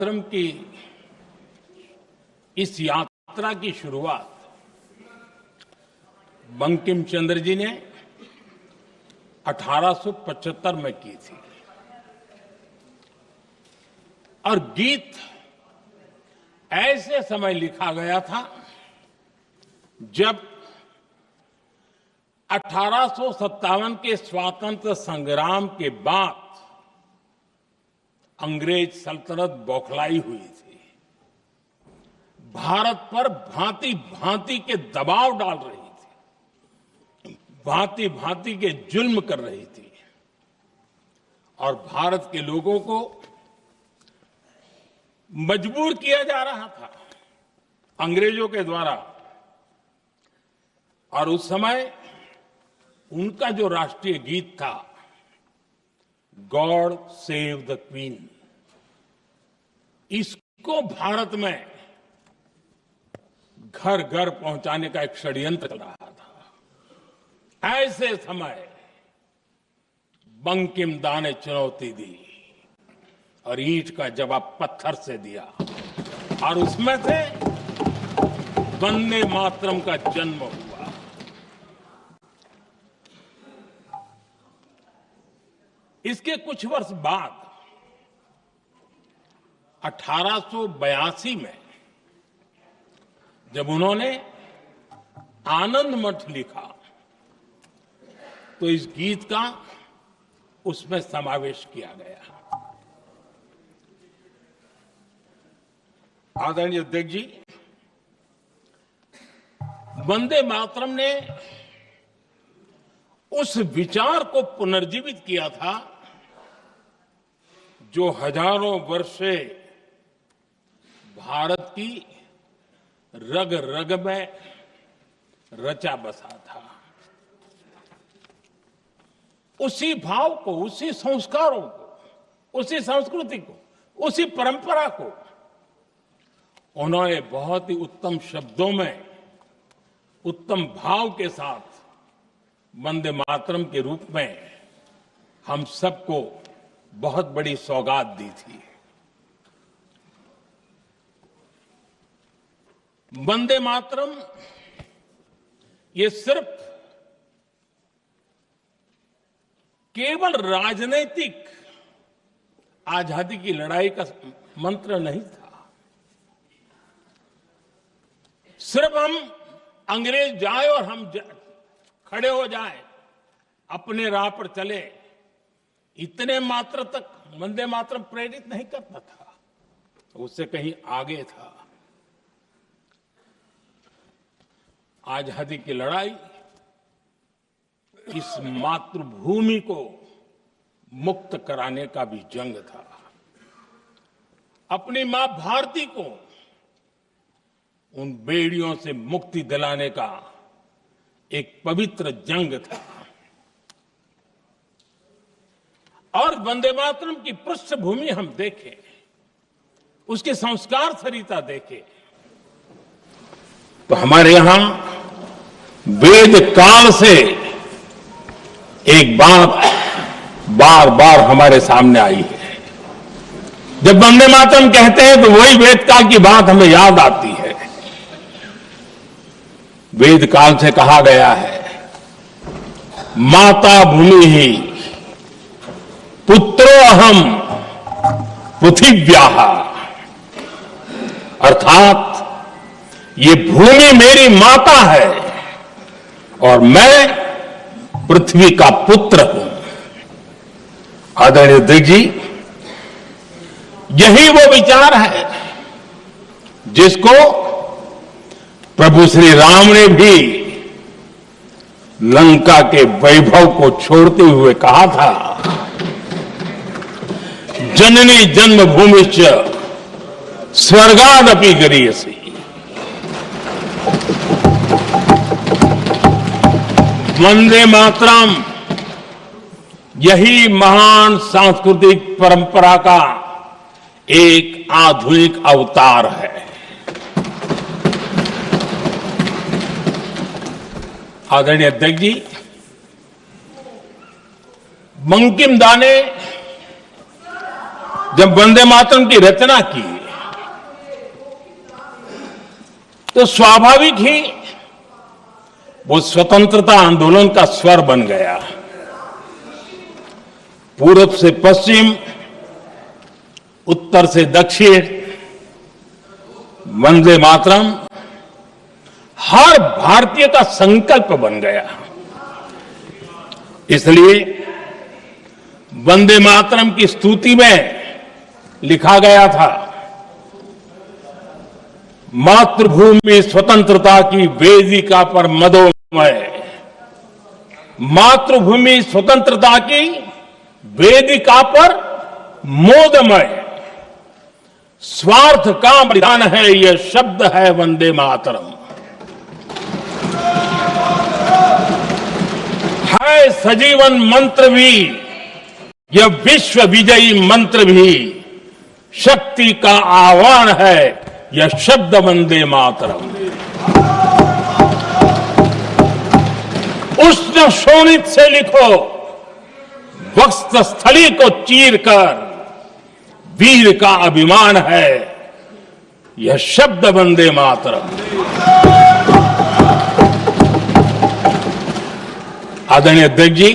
कार्यक्रम की इस यात्रा की शुरुआत बंकिम चंद्र जी ने 1875 में की थी और गीत ऐसे समय लिखा गया था जब 1857 के स्वातंत्र संग्राम के बाद अंग्रेज सल्तनत बौखलाई हुई थी, भारत पर भांति भांति के दबाव डाल रही थी, भांति भांति के जुल्म कर रही थी और भारत के लोगों को मजबूर किया जा रहा था अंग्रेजों के द्वारा। और उस समय उनका जो राष्ट्रीय गीत था, गॉड सेव द क्वीन, इसको भारत में घर घर पहुंचाने का एक षड्यंत्र चल रहा था। ऐसे समय बंकिम दा ने चुनौती दी और ईंट का जवाब पत्थर से दिया और उसमें से वंदे मातरम का जन्म हुआ। इसके कुछ वर्ष बाद 1882 में जब उन्होंने आनंद मठ लिखा तो इस गीत का उसमें समावेश किया गया। आदरणीय अध्यक्ष जी, वंदे मातरम ने उस विचार को पुनर्जीवित किया था जो हजारों वर्ष से भारत की रग रग में रचा बसा था। उसी भाव को, उसी संस्कारों को, उसी संस्कृति को, उसी परंपरा को उन्होंने बहुत ही उत्तम शब्दों में, उत्तम भाव के साथ वंदे मातरम के रूप में हम सबको बहुत बड़ी सौगात दी थी। वंदे मातरम ये सिर्फ केवल राजनीतिक आजादी की लड़ाई का मंत्र नहीं था। सिर्फ हम अंग्रेज जाए और हम खड़े हो जाए, अपने राह पर चले, इतने मात्र तक वंदे मातरम प्रेरित नहीं करता था, उससे कहीं आगे था। आजादी की लड़ाई इस मातृभूमि को मुक्त कराने का भी जंग था। अपनी मां भारती को उन बेड़ियों से मुक्ति दिलाने का एक पवित्र जंग था। और वंदे मातरम की पृष्ठभूमि हम देखें, उसके संस्कार सरिता देखें, तो हमारे यहां वेद काल से एक बात बार बार हमारे सामने आई है। जब वंदे मातरम कहते हैं तो वही वेद काल की बात हमें याद आती है। वेद काल से कहा गया है, माता भूमि ही पुत्रो अहम पृथिव्याः, अर्थात ये भूमि मेरी माता है और मैं पृथ्वी का पुत्र हूं। आदरणीय अध्यक्ष जी, यही वो विचार है जिसको प्रभु श्री राम ने भी लंका के वैभव को छोड़ते हुए कहा था, जननी जन्मभूमिश्च स्वर्गादपि गरीयसी। वंदे मातरम यही महान सांस्कृतिक परंपरा का एक आधुनिक अवतार है। आदरणीय अध्यक्ष जी, बंकिम दा ने जब वंदे मातरम की रचना की तो स्वाभाविक ही वो स्वतंत्रता आंदोलन का स्वर बन गया। पूरब से पश्चिम, उत्तर से दक्षिण, वंदे मातरम हर भारतीय का संकल्प बन गया। इसलिए वंदे मातरम की स्तुति में लिखा गया था, मातृभूमि स्वतंत्रता की वेदिका पर मदोमय, मातृभूमि स्वतंत्रता की वेदिका पर मोदमय, स्वार्थ का बलिदान है यह शब्द है वंदे मातरम। है सजीवन मंत्र भी, यह विश्व विजयी मंत्र भी, शक्ति का आह्वान है यह शब्द वंदे मातरम। उष्ण शोणित से लिखो, वक्षस्थली को चीरकर, वीर का अभिमान है यह शब्द वंदे मातरम। आदरणीय अध्यक्ष जी,